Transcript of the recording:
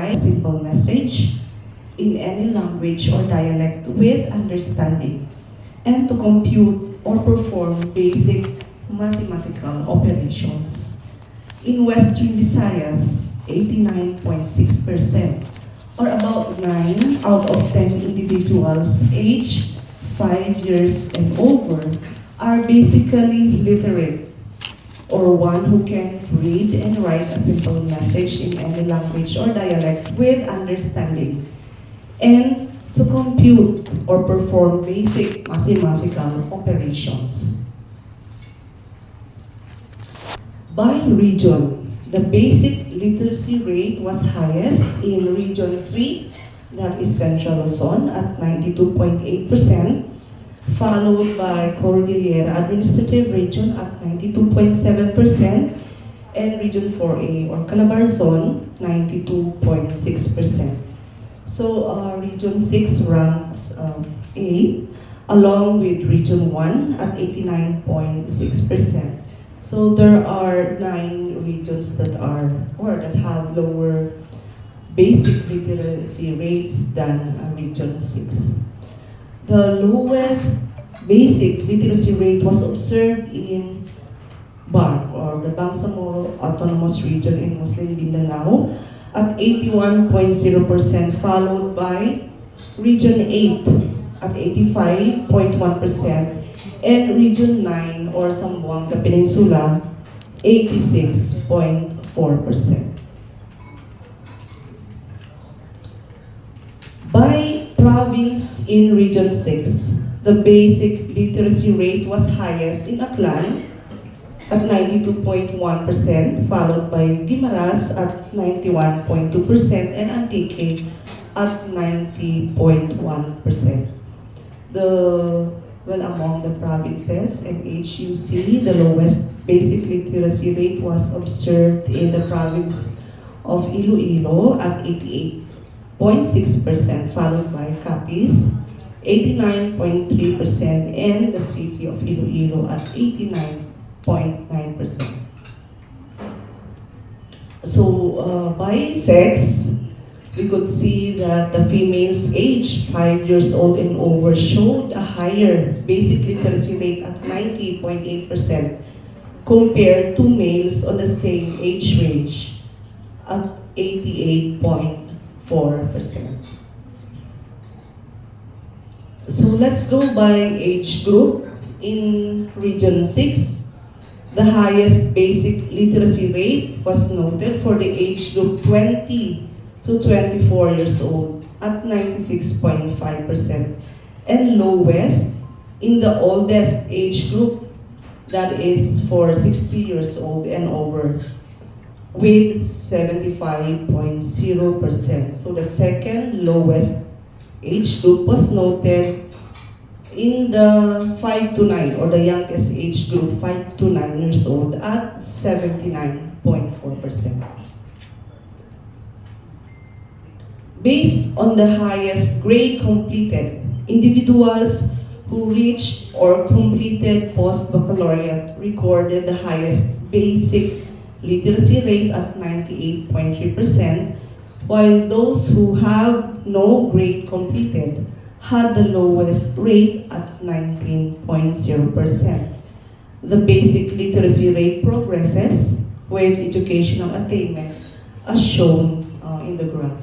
memorize a simple message in any language or dialect with understanding, and to compute or perform basic mathematical operations. In Western Visayas, 89.6%, or about 9 out of 10 individuals aged 5 years and over are basically literate, or one who can read and write a simple message in any language or dialect with understanding, and to compute or perform basic mathematical operations. By region, the basic literacy rate was highest in Region 3, that is Central Luzon, at 92.8%, followed by Cordillera Administrative Region at 92.7%, and Region 4A or Calabarzon, 92.6%. So Region 6 ranks 8, along with Region 1 at 89.6%. So there are 9 regions that are or that have lower basic literacy rates than Region 6. The lowest basic literacy rate was observed in BARC, or the Bangsamoro Autonomous Region in Muslim Mindanao, at 81.0%, followed by Region 8 at 85.1%, and Region 9 or Zamboanga Peninsula, 86.4%. By province in Region 6, the basic literacy rate was highest in Aklan at 92.1%, followed by Guimaras at 91.2%, and Antique at 90.1%. Among the provinces and HUC, the lowest basic literacy rate was observed in the province of Iloilo at 88.6%, followed by Capiz, 89.3%, and the city of Iloilo at 89.9%. So by sex, we could see that the females aged 5 years old and over showed a higher basic literacy rate at 90.8% compared to males on the same age range at 88.4%. So let's go by age group. In Region 6, the highest basic literacy rate was noted for the age group 20 to 24 years old at 96.5%, and lowest in the oldest age group, that is for 60 years old and over, with 75.0%. So the second lowest age group was noted in the 5 to 9, or the youngest age group, 5 to 9 years old, at 79.4%. Based on the highest grade completed, individuals who reached or completed post-baccalaureate recorded the highest basic literacy rate at 98.3%, while those who have no grade completed had the lowest rate at 19.0%. The basic literacy rate progresses with educational attainment as shown in the graph.